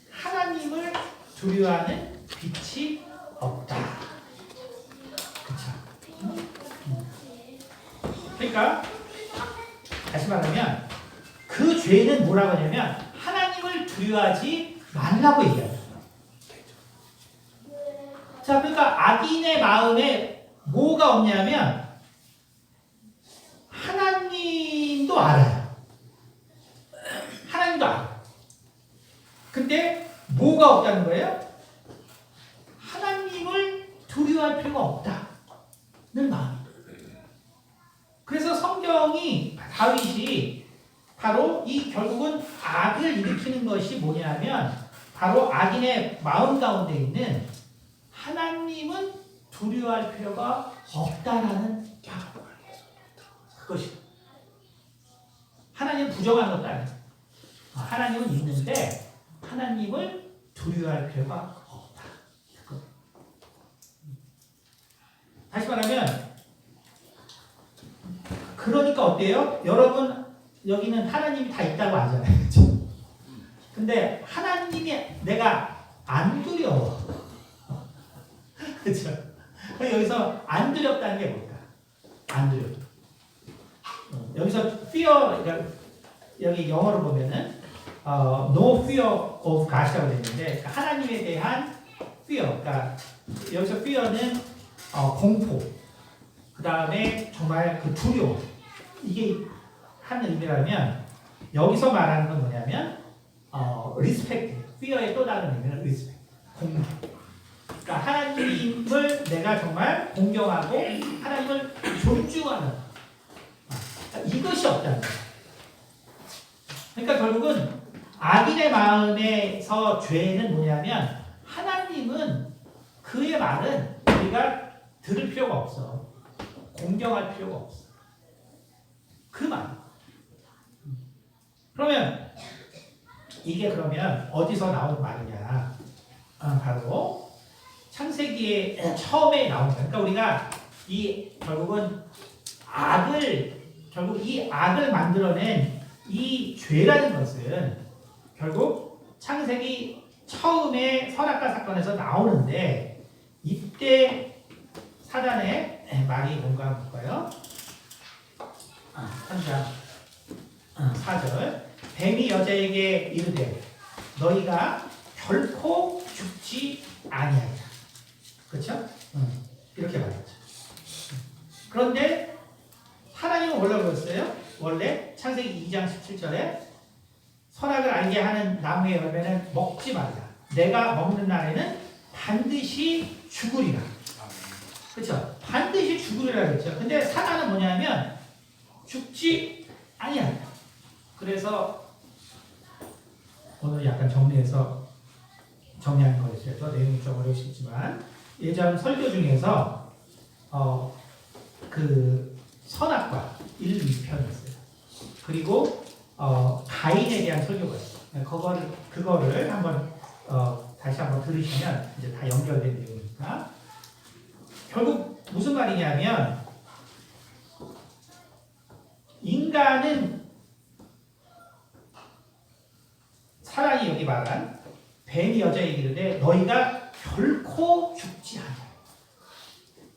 하나님을 두려워하는 빛이 없다. 그렇죠? 그러니까 다시 말하면 그 죄는 뭐라고 하냐면 하나님을 두려워하지 말라고 얘기합니다. 자, 그러니까 악인의 마음에 뭐가 없냐면 하나님도 알아요. 하나님도 알아요. 근데 뭐가 없다는 거예요? 하나님을 두려워할 필요가 없다는 마음이. 그래서 성경이 다윗이 바로 이 결국은 악을 일으키는 것이 뭐냐면 바로 악인의 마음 가운데 있는 하나님은 두려워할 필요가 없다라는 그것이 하나님 부정한 것도 아니에요. 하나님은 있는데 하나님을 두려워할 필요가 없다. 다시 말하면 그러니까 어때요? 여러분 여기는 하나님이 다 있다고 아잖아요. 그렇죠? 근데 하나님이 내가 안 두려워. 그렇죠? 여기서 안 두렵다는 게 뭘까? 안 두렵다. 여기서 fear, 그러니까 여기 영어로 보면은 no fear of God이라고 되어 있는데 하나님에 대한 fear, 그러니까 여기서 fear는 공포, 그 다음에 정말 그 두려움, 이게 한 의미라면 여기서 말하는 건 뭐냐면 respect, fear의 또 다른 의미는 respect, 공경. 그러니까 하나님을 내가 정말 공경하고 하나님을 존중하는 이것이 없다는 거예요. 그러니까 결국은 악인의 마음에서 죄는 뭐냐면 하나님은 그의 말은 우리가 들을 필요가 없어. 공경할 필요가 없어. 그 말. 그러면 이게 그러면 어디서 나온 말이냐? 바로 창세기에 처음에 나온 거예요. 그러니까 우리가 결국 이 악을 만들어낸 이 죄라는 것은 결국 창세기 처음에 선악과 사건에서 나오는데 이때 사단의 말이 뭔가 한번 볼까요? 3장 4절 뱀이 여자에게 이르되 너희가 결코 죽지 아니하리라. 그렇죠? 이렇게 말했죠. 그런데 하나님은 뭐라고 그랬어요? 원래 창세기 2장 17절에 선악을 알게 하는 나무의 열매는 먹지 말라. 내가 먹는 날에는 반드시 죽으리라. 그렇죠? 반드시 죽으리라 그랬죠. 근데 사단은 뭐냐면 죽지 아니한다. 그래서 오늘 약간 정리하는 거에 있어서 내용이 좀 어려우시겠지만 예전 설교 중에서 그 선악과 1, 2편이 있어요. 그리고 가인에 대한 설교가 있어요. 그거를 한번 다시 한번 들으시면 이제 다 연결된 내용이니까. 결국 무슨 말이냐면 인간은 사랑이 여기 말한 뱀이 여자에게 이르되 너희가 결코 죽지 않아.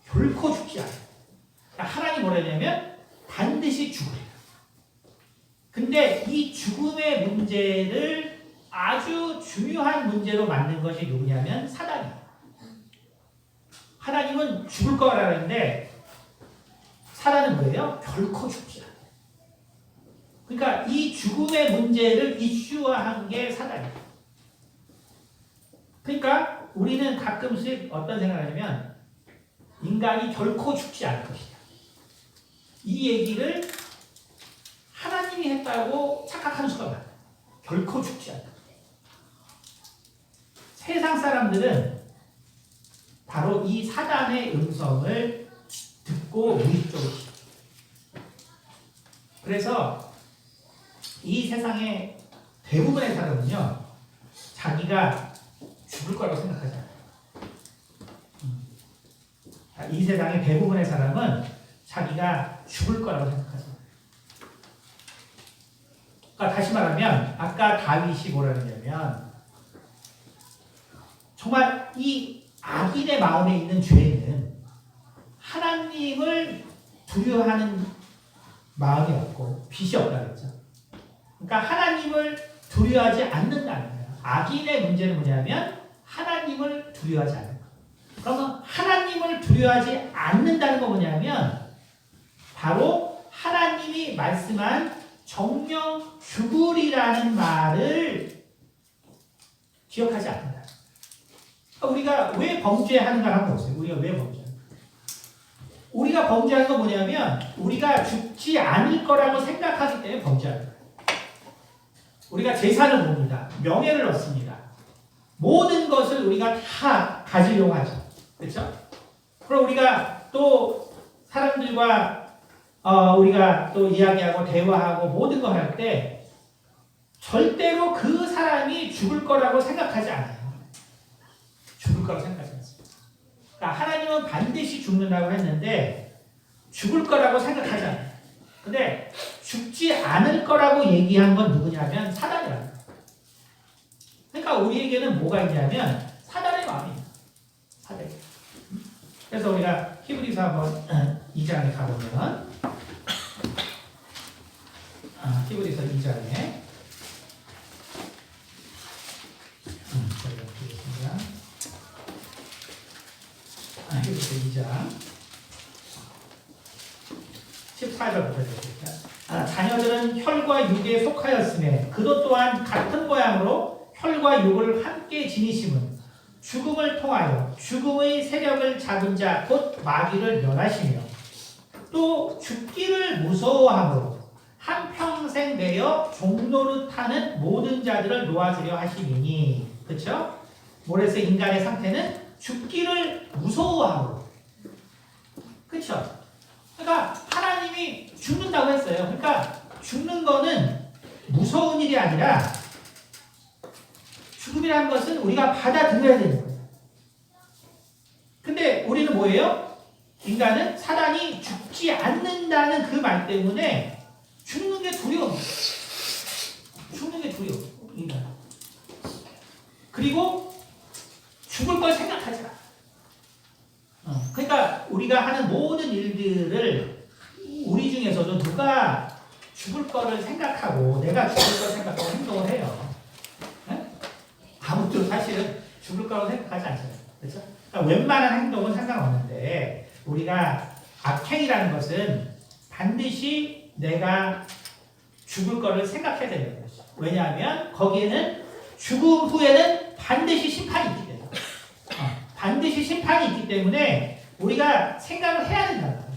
결코 죽지 않아. 그러니까 하나님 뭐라 했냐면 반드시 죽으리라. 근데 이 죽음의 문제를 아주 중요한 문제로 만든 것이 누구냐면 사단이에요. 하나님은 죽을 거라 했는데 사단은 뭐예요? 결코 죽지 않아요. 그러니까 이 죽음의 문제를 이슈화한 게 사단이에요. 그러니까 우리는 가끔씩 어떤 생각을 하냐면 인간이 결코 죽지 않을 것이다. 이 얘기를 하나님이 했다고 착각하는 수가 많아요. 결코 죽지 않다. 세상 사람들은 바로 이 사단의 음성을 듣고 무의식적으로 그래서 이 세상의 대부분의 사람은요 자기가 죽을 거라고 생각하지 않아요. 이 세상의 대부분의 사람은 자기가 죽을 거라고 생각하지 않아요. 그러니까 다시 말하면 아까 다윗이 뭐라 그랬냐면 정말 이 악인의 마음에 있는 죄는 하나님을 두려워하는 마음이 없고 빛이 없다 그랬죠. 그러니까 하나님을 두려워하지 않는다는 거예요. 악인의 문제는 뭐냐면 하나님을 두려워하지 않는 거예요. 그러면 하나님을 두려워하지 않는다는 건 뭐냐면 바로 하나님이 말씀한 정령 죽으리라는 말을 기억하지 않는다. 우리가 왜 범죄하는가 한번 보세요. 우리가 왜 범죄하는가? 우리가 범죄하는 건 뭐냐면 우리가 죽지 않을 거라고 생각하기 때문에 범죄하는 거예요. 우리가 재산을 봅니다. 명예를 얻습니다. 모든 것을 우리가 다 가지려고 하죠. 그렇죠? 그럼 우리가 또 사람들과 우리가 또 이야기하고 대화하고 모든 거 할 때 절대로 그 사람이 죽을 거라고 생각하지 않아요. 죽을 거라고 생각하지 않습니다. 그러니까 하나님은 반드시 죽는다고 했는데 죽을 거라고 생각하지 않아요. 근데 죽지 않을 거라고 얘기한 건 누구냐면 사단이라는 거예요. 그러니까 우리에게는 뭐가 있냐면 사단의 마음이 있어요. 사단. 그래서 우리가 히브리서 한번 2장에 가보면 히브리서 2장에 저희가 보겠습니다. 히브리서 2장 14절부터 읽겠습니다. 자녀들은 혈과 육에 속하였음에 그도 또한 같은 모양으로 혈과 육을 함께 지니심은 죽음을 통하여 죽음의 세력을 잡은 자 곧 마귀를 멸하시며 또 죽기를 무서워함으로 한평생 내려 종노릇하는 모든 자들을 놓아주려 하시니 그렇죠? 모래서 인간의 상태는 죽기를 무서워함으로 그렇죠? 그러니까 하나님이 죽는다고 했어요. 그러니까 죽는 거는 무서운 일이 아니라 죽음이라는 것은 우리가 받아들여야 되는 거예요. 근데 우리는 뭐예요? 인간은 사단이 죽지 않는다는 그 말 때문에 죽는 게 두려워. 죽는 게 두려워. 인간. 그리고 죽을 걸 생각하지 마. 그러니까 우리가 하는 모든 일들을 우리 중에서도 누가 죽을 거를 생각하고 내가 죽을 걸 생각하고 행동을 해요. 네? 아무도 사실은 죽을 거라고 생각하지 않잖아요. 그렇죠? 그러니까 웬만한 행동은 상관없는데 우리가 악행이라는 것은 반드시 내가 죽을 거를 생각해야 되는 것이죠. 왜냐하면 거기에는 죽음 후에는 반드시 심판이 있기 때문에 반드시 심판이 있기 때문에 우리가 생각을 해야 된다는 거예요.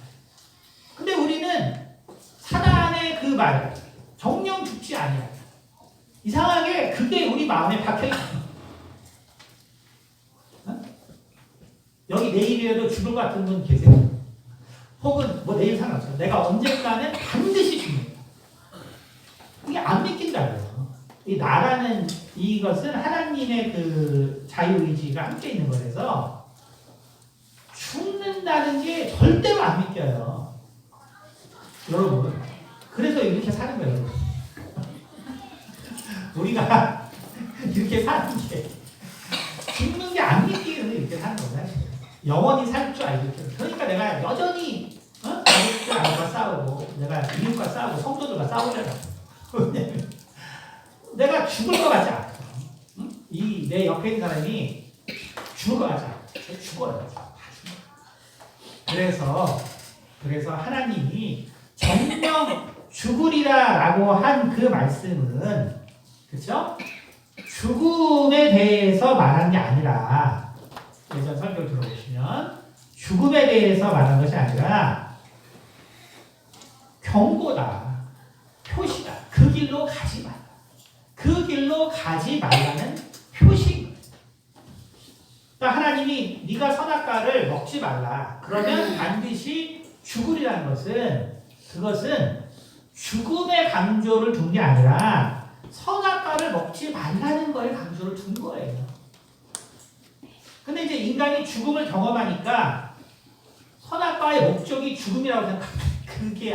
근데 우리는 사단의 그 말, 정령 죽지 아니야. 이상하게 그게 우리 마음에 박혀있어요. 여기 내일이라도 죽을 것 같은 분 계세요? 혹은 뭐 내일 상관없어요. 내가 언젠가는 반드시 죽는다. 이게 안 믿긴다고요. 이 나라는 이것은 하나님의 그 자유의지가 함께 있는 거라서 죽는다는 게 절대로 안 믿겨요. 여러분. 그래서 이렇게 사는 거예요. 우리가 이렇게 사는 게 죽는 게 안 믿기기 때문에 이렇게 사는 거예요. 영원히 살 줄 알기 때문에. 그러니까 내가 여전히 가족들과 싸우고 내가 이웃과 싸우고 성도들과 싸우잖아. 내가 죽을 것 같지 않아. 응? 내 옆에 있는 사람이 죽을 것 같지 않아. 죽어요. 그래서 하나님이 정령 죽으리라라고 한 그 말씀은 그렇죠? 죽음에 대해서 말한 게 아니라 예전 설교 들어보시면 죽음에 대해서 말한 것이 아니라 경고다, 표시다. 그 길로 가지 말라. 그 길로 가지 말라는 표시. 그러니까 하나님이 네가 선악과를 먹지 말라. 그러면 반드시 죽으리라는 것은 그것은 죽음의 강조를 둔 게 아니라 선악과를 먹지 말라는 거에 강조를 둔 거예요. 근데 이제 인간이 죽음을 경험하니까 선악과의 목적이 죽음이라고 생각하면 그게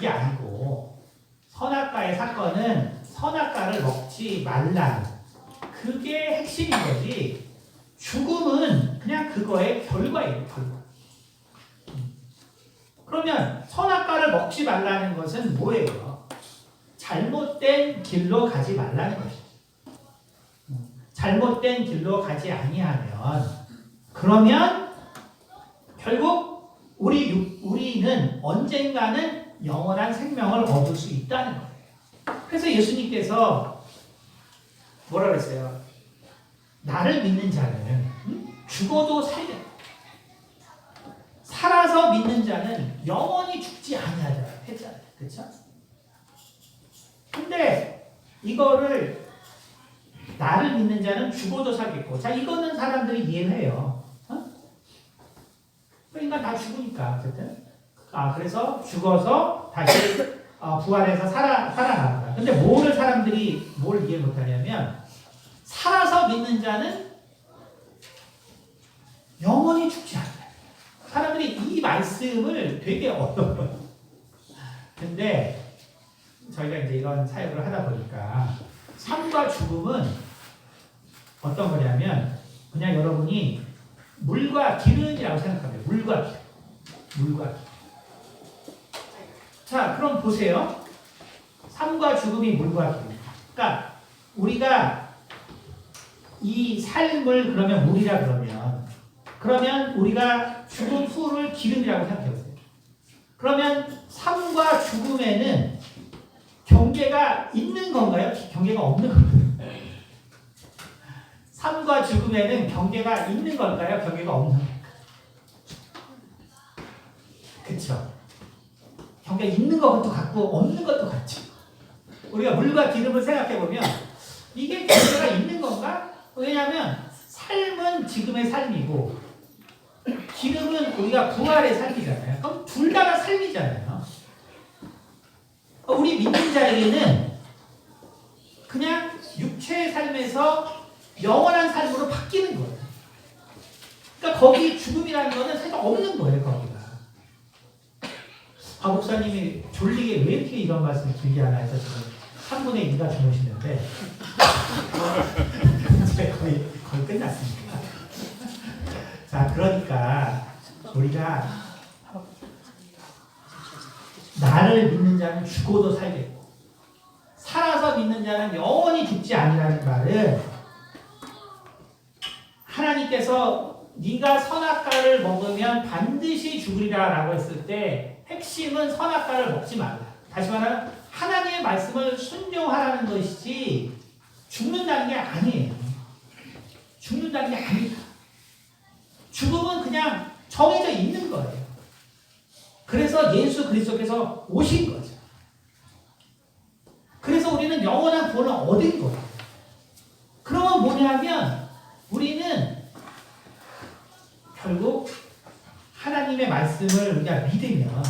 아니고 선악과의 사건은 선악과를 먹지 말라는 그게 핵심인 거지. 죽음은 그냥 그거의 결과예요. 결과. 그러면 선악과를 먹지 말라는 것은 뭐예요? 잘못된 길로 가지 말라는 것이죠. 잘못된 길로 가지 아니하면 그러면 결국 우리는 언젠가는 영원한 생명을 얻을 수 있다는 거예요. 그래서 예수님께서 뭐라 그랬어요? 나를 믿는 자는 죽어도 살겠다. 살아서 믿는 자는 영원히 죽지 아니하리라 했잖아요. 그렇죠? 근데 이거를 나를 믿는 자는 죽어도 살겠고, 자 이거는 사람들이 이해해요. 인간 다 죽으니까 어쨌든. 그래서 죽어서 다시 부활해서 살아난다. 근데 사람들이 뭘 이해 못하냐면 살아서 믿는 자는 영원히 죽지 않아요. 사람들이 이 말씀을 되게 어려워요. 근데 저희가 이제 이런 사역을 하다 보니까 삶과 죽음은 어떤 거냐면 그냥 여러분이 물과 기름이라고 생각하면 물과 기름. 물과 기름. 자, 그럼 보세요. 삶과 죽음이 물과 기름. 그러니까 우리가 이 삶을 그러면 물이라 그러면 우리가 죽음 후를 기름이라고 생각해보세요. 그러면 삶과 죽음에는 경계가 있는 건가요? 경계가 없는 건가요? 삶과 죽음에는 경계가 있는 걸까요? 경계가 없는 걸까요? 그쵸? 경계가 있는 것도 같고 없는 것도 같죠. 우리가 물과 기름을 생각해보면 이게 경계가 있는 건가? 왜냐하면 삶은 지금의 삶이고 기름은 우리가 부활의 삶이잖아요. 그럼 둘 다가 삶이잖아요. 우리 믿는 자에게는 그냥 육체의 삶에서 영원한 삶으로 바뀌는 거예요. 그러니까 거기 죽음이라는 거는 사실 없는 거예요. 거기가. 박 목사님이 졸리게 왜 이렇게 이런 말씀을 길게 하나 해서 지금 3분의 2가 주무시는데 이제 거의 끝났습니다. 자, 그러니까 우리가 나를 믿는 자는 죽어도 살겠고 살아서 믿는 자는 영원히 죽지 아니라는 말은 하나님께서 네가 선악과를 먹으면 반드시 죽으리라 라고 했을 때 핵심은 선악과를 먹지 말라. 다시 말하면 하나님의 말씀을 순종하라는 것이지 죽는다는 게 아니에요. 죽는다는 게 아니다. 죽음은 그냥 정해져 있는 거예요. 그래서 예수 그리스도께서 오신 거죠. 그래서 우리는 영원한 구원을 얻은 거예요. 그러면 뭐냐면 우리는 결국 하나님의 말씀을 우리가 믿으면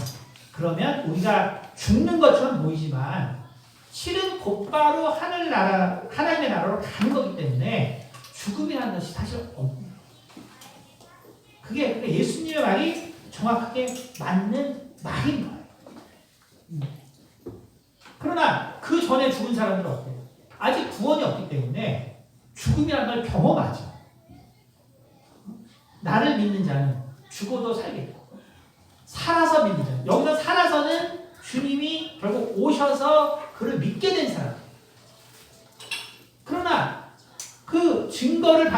그러면 우리가 죽는 것처럼 보이지만 실은 곧바로 하나님의 나라로 가는 거기 때문에 죽음이라는 것이 사실 없는 거예요. 그게 예수님의 말이 정확하게 맞는 말인 거예요. 그러나 그 전에 죽은 사람들은 어때요? 아직 구원이 없기 때문에 죽음이라는 걸 경험하죠. 나를 믿는 자는 죽어도 살겠고 살아서 믿는 자. 여기서 살아서는 주님이 결국 오셔서 그를 믿게 된 사람. 그러나 그 증거를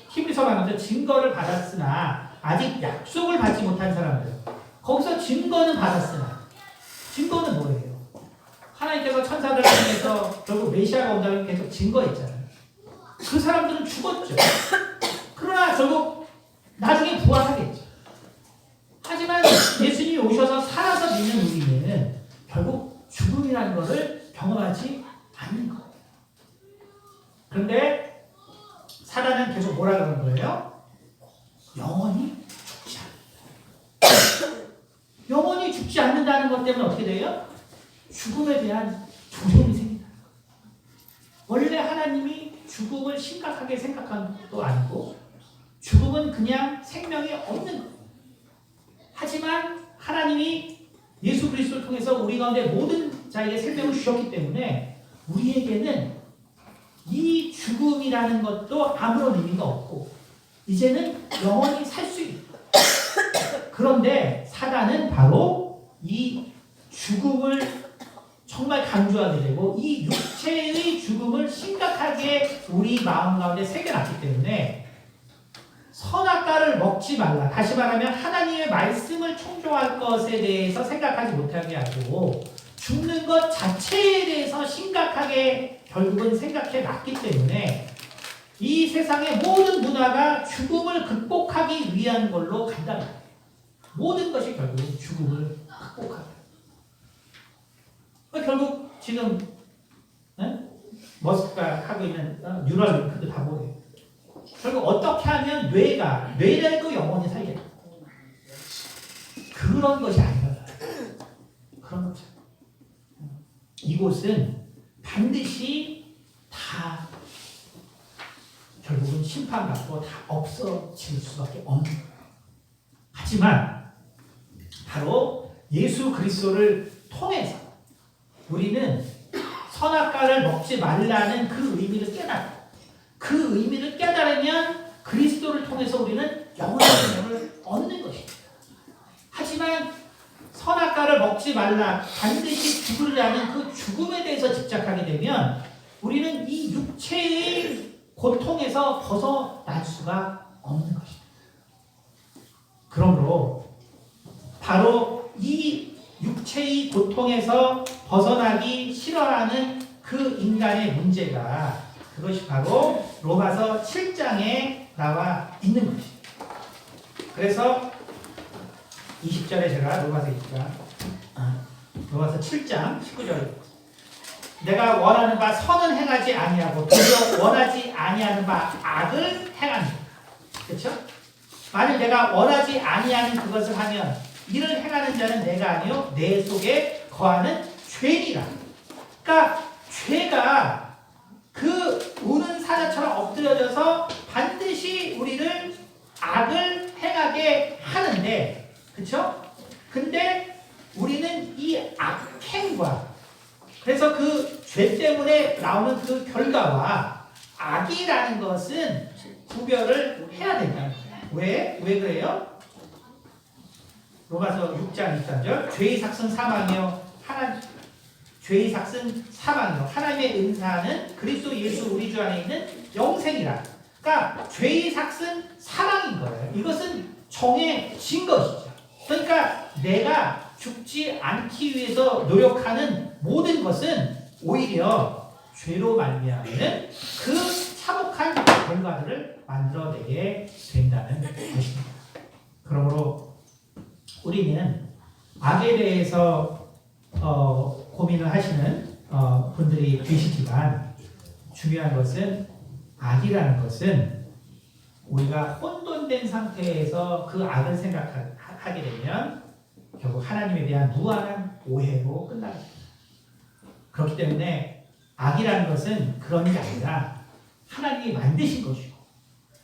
히브리서 말하면서 증거를 받았으나 아직 약속을 받지 못한 사람들. 거기서 증거는 받았으나 증거는 뭐예요? 하나님께서 천사들을 통해서 결국 메시아가 온다는 계속 증거했잖아요. 그 사람들은 죽었죠. 그러나 결국 나중에 부활하겠죠. 하지만 예수님이 오셔서 살아서 믿는 우리는 결국 죽음이라는 것을 경험하지 않는 거예요. 그런데 사단은 계속 뭐라 그러는 거예요? 영원히 죽지 않는다. 영원히 죽지 않는다는 것 때문에 어떻게 돼요? 죽음에 대한 두려움이 생긴다. 원래 하나님이 죽음을 심각하게 생각한 것도 아니고 죽음은 그냥 생명이 없는 거예요. 하지만 하나님이 예수 그리스도를 통해서 우리 가운데 모든 자에게 생명을 주셨기 때문에 우리에게는 이 죽음이라는 것도 아무런 의미가 없고 이제는 영원히 살 수 있다. 그런데 사단은 바로 이 죽음을 정말 강조하게 되고 이 육체의 죽음을 심각하게 우리 마음 가운데 새겨놨기 때문에 선악과를 먹지 말라. 다시 말하면 하나님의 말씀을 청종할 것에 대해서 생각하지 못하게 하고 죽는 것 자체에 대해서 심각하게 결국은 생각해 놨기 때문에 이 세상의 모든 문화가 죽음을 극복하기 위한 걸로 간다는 거예요. 모든 것이 결국은 죽음을 극복하다. 결국 지금 머스크가 하고 있는 뉴럴링크도 다 뭐예요? 결국 어떻게 하면 뇌라도 영원히 살겠다. 그런 것이 아니라 그런 거죠. 이곳은 반드시 다 결국은 심판받고 다 없어질 수밖에 없는 거예요. 하지만 바로 예수 그리스도를 통해서 우리는 선악과를 먹지 말라는 그 의미를 깨달아. 그 의미를 깨달으면 그리스도를 통해서 우리는 영원한 생명을 얻는 것입니다. 하지만 선악과를 먹지 말라, 반드시 죽으리라는 그 죽음에 대해서 집착하게 되면 우리는 이 육체의 고통에서 벗어날 수가 없는 것입니다. 그러므로 바로 이 육체의 고통에서 벗어나기 싫어하는 그 인간의 문제가 그것이 바로 로마서 7장에 나와 있는 것입니다. 그래서 20절에 제가 로마서 7장 19절 내가 원하는 바 선은 행하지 아니하고 도리어 원하지 아니하는 바 악을 행하는 그렇죠? 만일 내가 원하지 아니하는 그것을 하면 이를 행하는 자는 내가 아니요 내 속에 거하는 죄니라. 그러니까 죄가 그 우는 사자처럼 엎드려져서 반드시 우리를 악을 행하게 하는데, 그렇죠? 근데 우리는 이 악행과 그래서 그 죄 때문에 나오는 그 결과와 악이라는 것은 구별을 해야 된다는 거예요. 왜 그래요? 로마서 6장 23절 죄의 삭은 사망이요 죄의 삭은 사망이요 하나님의 은사는 그리스도 예수 우리 주 안에 있는 영생이라. 그러니까 죄의 삭은 사망인 거예요. 이것은 정해진 것이죠. 그러니까 내가 죽지 않기 위해서 노력하는 모든 것은 오히려 죄로 말미암는 그 참혹한 결과들을 만들어내게 된다는 것입니다. 그러므로 우리는 악에 대해서 고민을 하시는 분들이 계시지만 중요한 것은 악이라는 것은 우리가 혼돈된 상태에서 그 악을 생각하게 되면 결국 하나님에 대한 무한한 오해로 끝납니다. 그렇기 때문에 악이라는 것은 그런 게 아니라 하나님이 만드신 것이고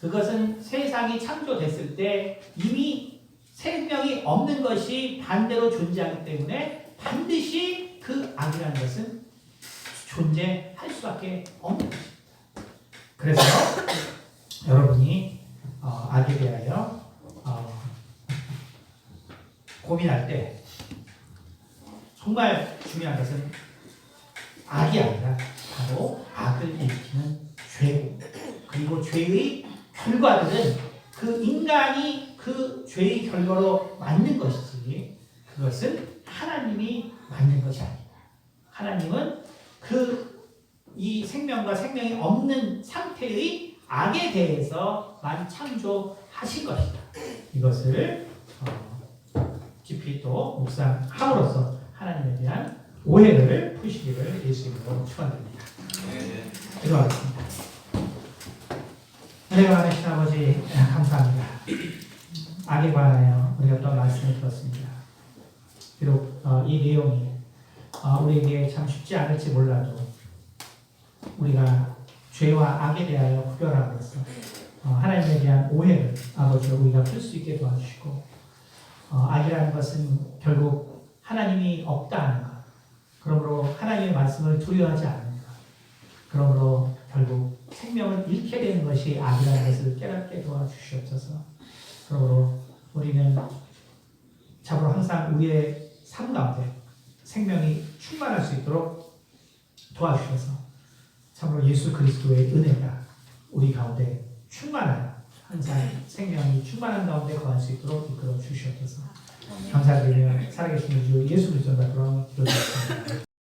그것은 세상이 창조됐을 때 이미 생명이 없는 것이 반대로 존재하기 때문에 반드시 그 악이라는 것은 존재할 수밖에 없는 것입니다. 그래서 여러분이 악에 대하여 고민할 때 정말 중요한 것은 악이 아니라 바로 악을 일으키는 죄고 그리고 죄의 결과들은 그 인간이 그 죄의 결과로 만든 것이지 그것은 하나님이 만든 것이 아니다. 하나님은 이 생명과 생명이 없는 상태의 악에 대해서만 창조하신 것이다. 이것을 깊이 또 묵상함으로써 하나님에 대한 오해를 푸시기를 예수님으로 축원드립니다. 기도하겠습니다. 은혜가 많으신 아버지 감사합니다. 악에 관하여 우리가 또 말씀을 들었습니다. 비록 이 내용이 우리에게 참 쉽지 않을지 몰라도 우리가 죄와 악에 대하여 구별함으로써 하나님에 대한 오해를 아버지로 우리가 풀 수 있게 도와주시고 악이라는 것은 결국 하나님이 없다 하는 것 그러므로 하나님의 말씀을 두려워하지 않는 것 그러므로 결국 생명을 잃게 되는 것이 악이라는 것을 깨닫게 도와주시옵소서. 그러므로 우리는 참으로 항상 우리의 삶 가운데 생명이 충만할 수 있도록 도와주셔서 참으로 예수 그리스도의 은혜가 우리 가운데 충만하여 항상 생명이 충만한 가운데 거할 수 있도록 이끌어 주시옵소서. 감사드리며 살아계신 주 예수 그리스도의 이름으로 기도드립니다.